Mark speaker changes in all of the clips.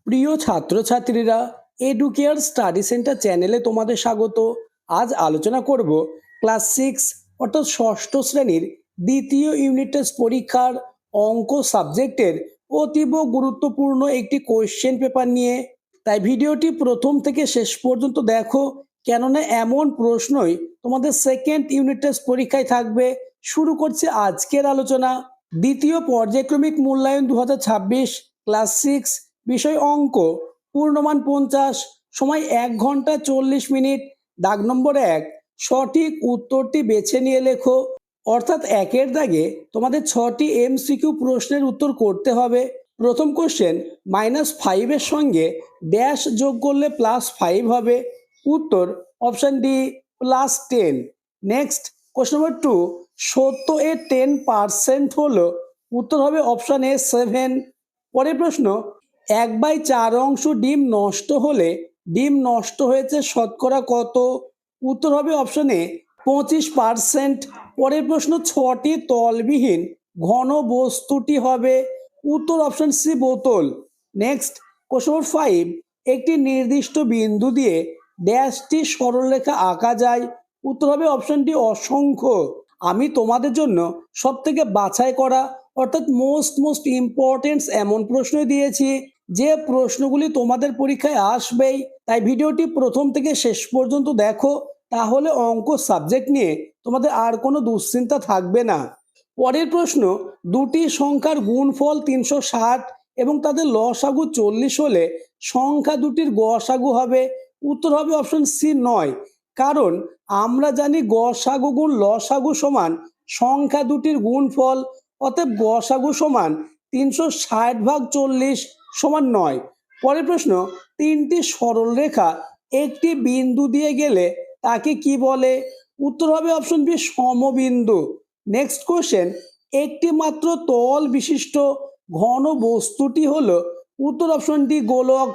Speaker 1: প্রিয় ছাত্রছাত্রীরা, educare study centre চ্যানেলে তোমাদের স্বাগত। আজ আলোচনা করব ক্লাস 6 অর্থাৎ ষষ্ঠ শ্রেণীর দ্বিতীয় ইউনিট টেস্ট পরীক্ষার অঙ্ক সাবজেক্টের অতীব গুরুত্বপূর্ণ একটি কোয়েশ্চেন পেপার নিয়ে। তাই ভিডিওটি প্রথম থেকে শেষ পর্যন্ত দেখো, কেননা এমন প্রশ্নই তোমাদের সেকেন্ড ইউনিট টেস্ট পরীক্ষায় থাকবে। শুরু করছে আজকের আলোচনা। দ্বিতীয় পর্যায়ক্রমিক মূল্যায়ন 2026, ক্লাস 6, বিষয় অঙ্ক, পূর্ণমান 50, সময় 1 ঘন্টা 40 মিনিট। দাগ নম্বর 1, সঠিক উত্তরটি বেছে নিয়ে লেখো। অর্থাৎ একের দাগে তোমাদের 6টি এমসিকিউ প্রশ্নের উত্তর করতে হবে। প্রথম কোশ্চেন, -5 এর সঙ্গে ড্যাশ যোগ করলে +5 হবে। উত্তর option D, +10। Next question number 2, সত্য এর 10% হলো। উত্তর হবে অপশন এ 7। পরের প্রশ্ন, 1/4 অংশ ডিম নষ্ট হলে ডিম নষ্ট হয়েছে শতকরা কত? উত্তর হবে অপশন এ 25%। পরের প্রশ্ন, 6টি তলবিহীন ঘন বস্তুটি হবে। উত্তর অপশন সি, বোতল। নেক্সট কোশ্চেন নম্বর 5, একটি নির্দিষ্ট বিন্দু দিয়ে ড্যাশটি সরলরেখা আঁকা যায়। উত্তর হবে অপশন ডি, অসংখ্য। আমি তোমাদের জন্য সব থেকে বাছাই করা অর্থাৎ মোস্ট ইম্পর্টেন্ট এমন প্রশ্ন দিয়েছি যে প্রশ্নগুলি তোমাদের পরীক্ষায় আসবেই। তাই ভিডিওটি প্রথম থেকে শেষ পর্যন্ত দেখো, তাহলে অঙ্ক সাবজেক্ট নিয়ে তোমাদের আর কোনো দুশ্চিন্তা থাকবে না। পরের প্রশ্ন, দুটি সংখ্যার গুণফল 360 এবং তাদের লসাগু 40 হলে সংখ্যা দুটির গসাগু হবে। উত্তর হবে অপশন সি, 9। কারণ আমরা জানি গসাগু গুণ লসাগু সমান সংখ্যা দুটির গুণফল, অতএব গসাগু সমান 360/40 সমান 9। পরের প্রশ্ন, তিনটি সরলরেখা একটি বিন্দু দিয়ে গেলে তাকে কি বলে? উত্তর হবে অপশন বি, সমবিন্দু। নেক্সট কোশ্চেন, একটি মাত্র তল বিশিষ্ট ঘন বস্তুটি হলো। উত্তর অপশন ডি, গোলক।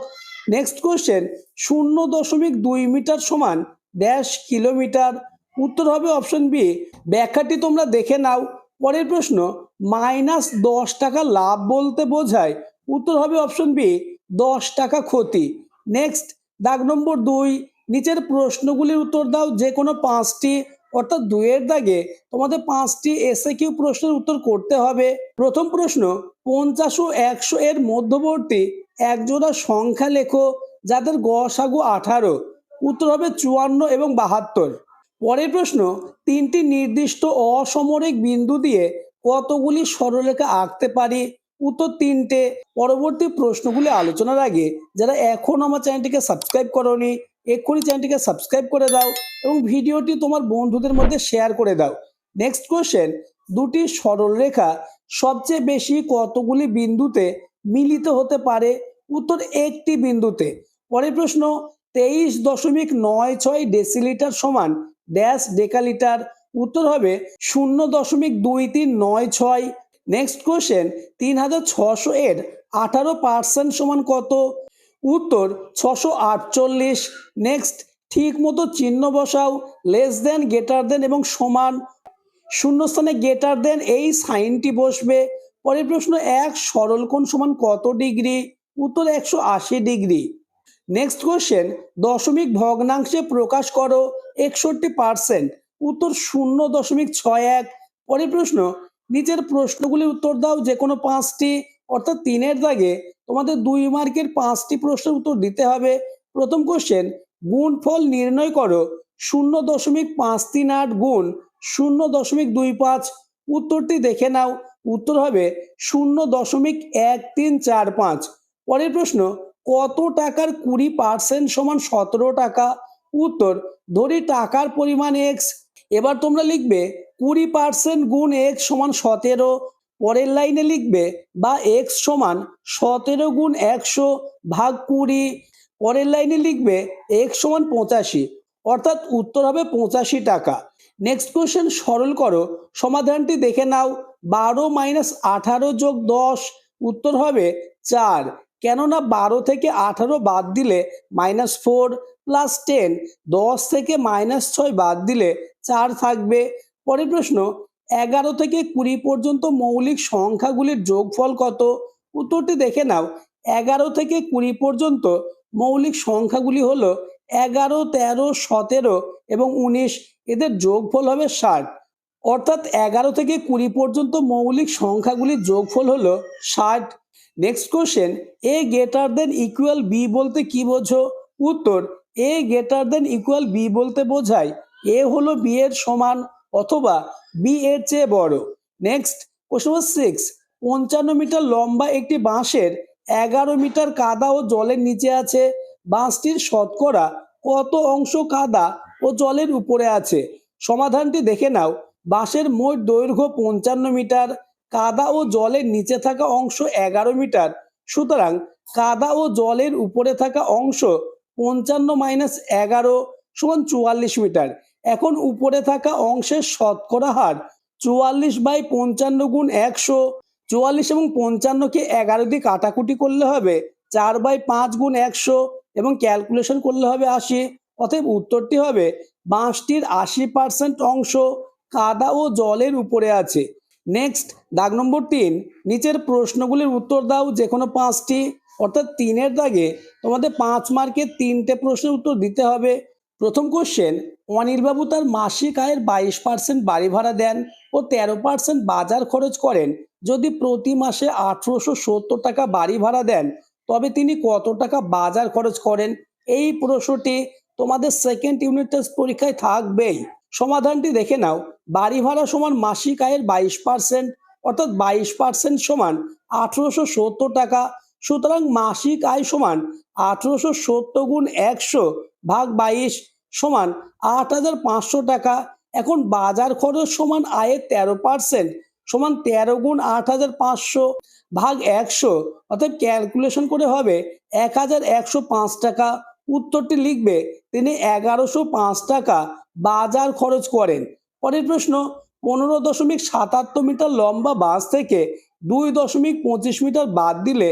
Speaker 1: নেক্সট কোশ্চেন, 0.2 মিটার সমান ড্যাশ কিলোমিটার। উত্তর হবে অপশন বি। ব্যাখ্যাটি তোমরা দেখে নাও। পরের প্রশ্ন, -10 টাকা লাভ বলতে বোঝায়। উত্তর হবে অপশন বি, 10 টাকা ক্ষতি। নেক্সট দাগ নম্বর 2, নিচের প্রশ্নগুলির উত্তর দাও যে কোনো 5টি। অর্থাৎ 2 এর দাগে তোমাদের 5টি এসএকিউ প্রশ্নের উত্তর করতে হবে। প্রথম প্রশ্ন, 50 ও 100 এর মধ্যবর্তী একজোড়া সংখ্যা লেখো যাদের গসাগু 18। উত্তর হবে 54 এবং 72। পরের প্রশ্ন, তিনটি নির্দিষ্ট অসমরেখ বিন্দু দিয়ে কতগুলি সরলরেখা আঁকতে পারি? উত্তর 3টে। পরবর্তী প্রশ্নগুলি আলোচনার আগে যারা এখন আমার চ্যানেলটিকে সাবস্ক্রাইব করোনি, এক্ষুনি চ্যানেলটিকে সাবস্ক্রাইব করে দাও এবং ভিডিওটি তোমার বন্ধুদের মধ্যে শেয়ার করে দাও। নেক্সট কোশ্চেন, দুটি সরলরেখা সবচেয়ে বেশি কতগুলি বিন্দুতে মিলিত হতে পারে? উত্তর একটি বিন্দুতে। পরের প্রশ্ন, 23.96 ডেসিলিটার সমান ড্যাশ ডেকালিটার। উত্তর হবে 0.2396। নেক্সট কোশ্চেন, 3600 এর 18% সমান কত? উত্তর 648। নেক্সট, ঠিক মতো চিহ্ন বসাও, লেস দেন, গ্রেটার দেন এবং সমান। শূন্যস্থানে গ্রেটার দেন এই সাইনটি বসবে। পরের প্রশ্ন, এক সরলকোণ সমান কত ডিগ্রি? উত্তর 180 ডিগ্রি। নেক্সট কোশ্চেন, দশমিক ভগ্নাংশে প্রকাশ করো 61%। উত্তর 0.61। পরের প্রশ্ন, নিচের প্রশ্নগুলির উত্তর দাও যে কোনো 5টি। অর্থাৎ 3-এর দাগে তোমাদের 2 মার্কের 5টি প্রশ্নের উত্তর দিতে হবে। প্রথম কোশ্চেন, গুণফল নির্ণয় করো 0.538 গুণ 0.25। উত্তরটি দেখে নাও। উত্তর হবে 0.1345। পরের প্রশ্ন, কত টাকার 20% সমান 17 টাকা? উত্তর, ধরি টাকার পরিমাণ এক্স। এবার তোমরা লিখবে 20% গুণ এক্স সমান 17। পরের লাইনে লিখবে বা এক্স সমান 17 গুণ 100 ভাগ 20। পরের লাইনে লিখবে এক্স সমান 85। অর্থাৎ উত্তর হবে 85 টাকা। নেক্সট কোশ্চেন সরল করো, সমাধানটি দেখে নাও। 12 - 18 যোগ 10। উত্তর হবে 4। কেননা 12 থেকে 18 বাদ দিলে -4 প্লাস 10, 10 থেকে -6 বাদ দিলে 4 থাকবে। পরের প্রশ্ন, 11 থেকে 20 পর্যন্ত মৌলিক সংখ্যাগুলির যোগফল কত? উত্তরটি দেখে নাও। 11 থেকে 20 পর্যন্ত মৌলিক সংখ্যাগুলি হলো 11, 13, 17 এবং 19। এদের যোগফল হবে 60। অর্থাৎ 11 থেকে 20 পর্যন্ত মৌলিক সংখ্যাগুলির যোগফল হলো 60। নেক্সট কোশ্চেন, এ গ্রেটার দেন ইকুয়াল বি বলতে কি বোঝো? উত্তর, এ গ্রেটার দেন ইকুয়াল বি বলতে বোঝায় এ হলো বি এর সমান অথবা বি এর চেয়ে বড়। নেক্সট কোশ্চেন নম্বর 6, 55 মিটার লম্বা একটি বাঁশের 11 মিটার কাদা ও জলের নিচে আছে। বাঁশটির শতকরা কত অংশ কাদা ও জলের উপরে আছে? সমাধানটি দেখে নাও। বাঁশের মোট দৈর্ঘ্য 55 মিটার, কাদা ও জলের নিচে থাকা অংশ 11 মিটার। সুতরাং কাদা ও জলের উপরে থাকা অংশ 55 - 11 = 44 মিটার। এখন উপরে থাকা অংশের শতকরা হার 44/55 গুণ 100। 44 এবং 55কে 11 দিয়ে কাটাকুটি করলে হবে 4/5 গুণ 100 এবং ক্যালকুলেশন করলে হবে 80। অতএব উত্তরটি হবে বাঁশটির 80% অংশ কাদা ও জলের উপরে আছে। নেক্সট দাগ নম্বর 3, নিচের প্রশ্নগুলির উত্তর দাও যে কোনো 5টি। অর্থাৎ 3-এর দাগে তোমাদের 5 মার্কের 3টে প্রশ্নের উত্তর দিতে হবে। প্রথম কোশ্চেন, অনিলবাবু তার মাসিক আয়ের 22% বাড়ি ভাড়া দেন ও 13% বাজার খরচ করেন। যদি প্রতি মাসে 1870 টাকা বাড়ি ভাড়া দেন তবে তিনি কত টাকা বাজার খরচ করেন? এই প্রশ্নটি তোমাদের সেকেন্ড ইউনিট টেস্ট পরীক্ষায় থাকবেই। সমাধানটি দেখে নাও। বাড়ি ভাড়া সমান মাসিক আয়ের 22%, অর্থাৎ 22% সমান 1870 টাকা। সুতরাং মাসিক আয় সমান 1870 গুণ 100 ভাগ 22 সমান 8500 টাকা। এখন বাজার খরচ সমান আয়ের 13% সমান 13 গুণ 8500 ভাগ 100, অর্থাৎ ক্যালকুলেশন করে হবে 1105 টাকা। উত্তরটি লিখবে তিনি 1105 টাকা বাজার খরচ করেন। পরের প্রশ্ন, 15.77 মিটার লম্বা বাঁশ থেকে 2.25 মিটার বাদ দিলে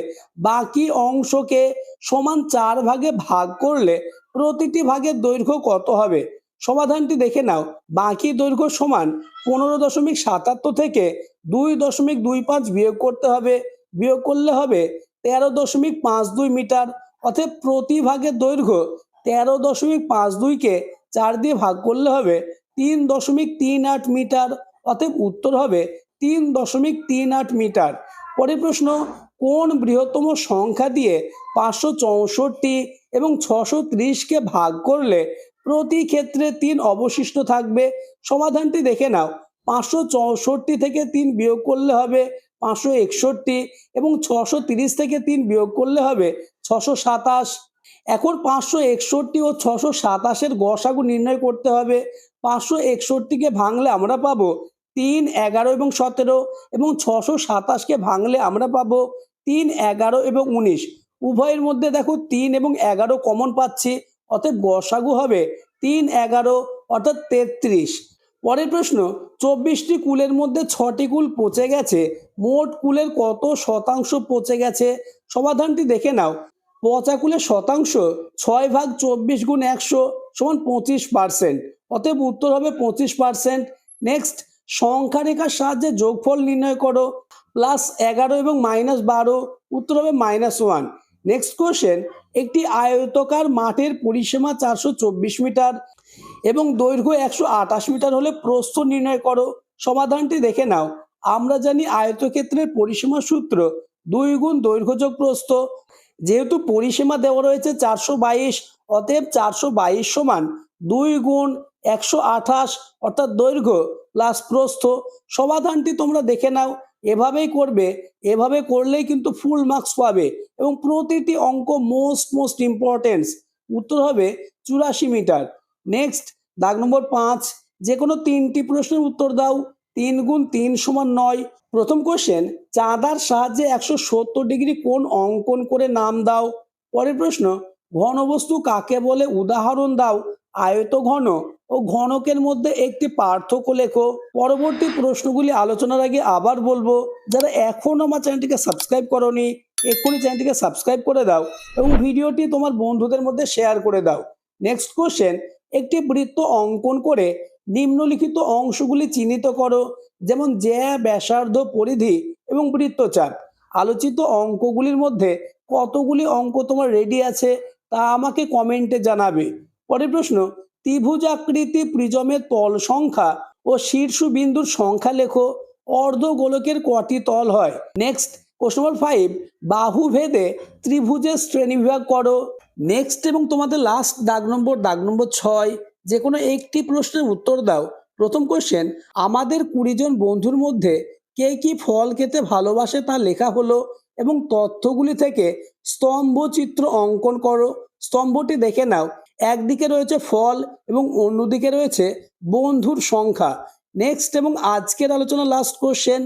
Speaker 1: বাকি অংশকে সমান 4 ভাগে ভাগ করলে প্রতিটি ভাগের দৈর্ঘ্য কত হবে? সমাধানটি দেখে নাও। বাকি দৈর্ঘ্য সমান 15.77 থেকে 2.25 বিয়োগ করতে হবে। বিয়োগ করলে হবে 13.52 মিটার। অতএব প্রতি ভাগের দৈর্ঘ্য 13.52কে 4 দিয়ে ভাগ করলে হবে 3.38 মিটার। অতএব উত্তর হবে 3.38 মিটার। পরের প্রশ্ন, কোন বৃহত্তম সংখ্যা দিয়ে 564 এবং 630কে ভাগ করলে প্রতি ক্ষেত্রে 3 অবশিষ্ট থাকবে? সমাধানটি দেখে নাও। 564 থেকে 3 বিয়োগ করলে হবে 561 এবং 630 থেকে 3 বিয়োগ করলে হবে 627। এখন 561 ও 627-এর গসাগু নির্ণয় করতে হবে। 561কে ভাঙলে আমরা পাবো 3, 11 এবং 17 এবং 627কে ভাঙলে আমরা পাবো 3, 11 এবং 19। উভয়ের মধ্যে দেখো 3 এবং 11 কমন পাচ্ছি, অতএব গসাগু হবে 3, 11 অর্থাৎ 33। পরের প্রশ্ন, 24টি কুলের মধ্যে 6টি কুল পচে গেছে, মোট কুলের কত শতাংশ পচে গেছে? সমাধানটি দেখে নাও। পচা কুলের শতাংশ 6 ভাগ 24 গুণ 100 সমান 25%। অতএব উত্তর হবে 25%। নেক্সট, সংখ্যা রেখার সাহায্যে যোগফল নির্ণয় করো। +11 এবং -12, উত্তর হবে -1। নেক্সট কোশ্চেন, একটি আয়তকার মাঠের পরিসীমা 424 মিটার এবং দৈর্ঘ্য 128 মিটার হলে প্রস্থ নির্ণয় করো। সমাধানটি দেখে নাও। আমরা জানি আয়তক্ষেত্রের পরিসীমা সূত্র 2 গুণ দৈর্ঘ্য যোগ প্রস্থ। যেহেতু পরিসীমা দেওয়া রয়েছে 422, অতএব 422 সমান 2 গুণ 128 অর্থাৎ দৈর্ঘ্য প্লাস প্রস্থ। সমাধানটি তোমরা দেখে নাও। এভাবেই করবে, এভাবে করলেই কিন্তু ফুল মার্কস পাবে এবং প্রতিটি অঙ্ক মোস্ট ইম্পর্টেন্ট। উত্তর হবে 84 মিটার। নেক্সট দাগ নম্বর 5, যে কোনো 3টি প্রশ্নের উত্তর দাও। 3 গুণ 3 সমান 9। প্রথম কোশ্চেন, চাঁদার সাহায্যে 170 ডিগ্রি কোণ অঙ্কন করে নাম দাও। পরের প্রশ্ন, ঘনবস্তু কাকে বলে উদাহরণ দাও। আয়ত ঘন ও ঘনকের মধ্যে একটি পার্থক্য লেখো। পরবর্তী প্রশ্নগুলি আলোচনার আগে আবার বলবো, যারা এখনো আমার চ্যানেলটিকে সাবস্ক্রাইব করোনি এক্ষুনি চ্যানেলটিকে সাবস্ক্রাইব করে দাও এবং ভিডিওটি তোমার বন্ধুদের মধ্যে শেয়ার করে দাও। নেক্সট কোশ্চেন, একটি বৃত্ত অঙ্কন করে নিম্নলিখিত অংশগুলি চিহ্নিত করো, যেমন জ্যা, ব্যাসার্ধ, পরিধি এবং বৃত্তচাপ। আলোচিত অঙ্কগুলির মধ্যে কতগুলি অঙ্ক তোমার রেডি আছে তা আমাকে কমেন্টে জানাবে। পরের প্রশ্ন, ত্রিভুজাকৃতি প্রিজমের তল সংখ্যা ও শীর্ষবিন্দুর সংখ্যা লেখো। অর্ধগোলকের কটি তল হয়? নেক্সট কোশ্চেন নম্বর 5, বাহু ভেদে ত্রিভুজের শ্রেণীবিভাগ করো। নেক্সট এবং তোমাদের লাস্ট দাগ নম্বর 6, যে কোনো একটি প্রশ্নের উত্তর দাও। প্রথম কোশ্চেন, আমাদের 20 জন বন্ধুর মধ্যে কে কি ফল খেতে ভালোবাসে তা লেখা হলো এবং তথ্যগুলি থেকে স্তম্ভচিত্র অঙ্কন করো। স্তম্ভটি দেখে নাও, একদিকে রয়েছে ফল এবং অন্যদিকে রয়েছে বন্ধুর সংখ্যা। নেক্সট এবং আজকের আলোচনা লাস্ট কোশ্চেন,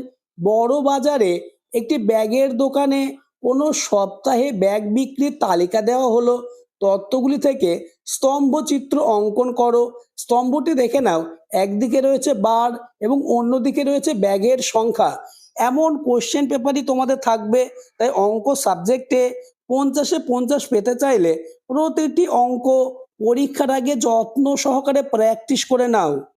Speaker 1: বড় বাজারে একটি ব্যাগের দোকানে কোনো সপ্তাহে ব্যাগ বিক্রির তালিকা দেওয়া হলো। তথ্যগুলি থেকে স্তম্ভচিত্র অঙ্কন করো। স্তম্ভটি দেখে নাও, একদিকে রয়েছে বার এবং অন্যদিকে রয়েছে ব্যাগের সংখ্যা। এমন কোশ্চেন পেপারই তোমাদের থাকবে, তাই অঙ্ক সাবজেক্টে 50-এ 50 পেতে চাইলে প্রতিটি অঙ্ক পরীক্ষার আগে যত্ন সহকারে প্র্যাকটিস করে নাও।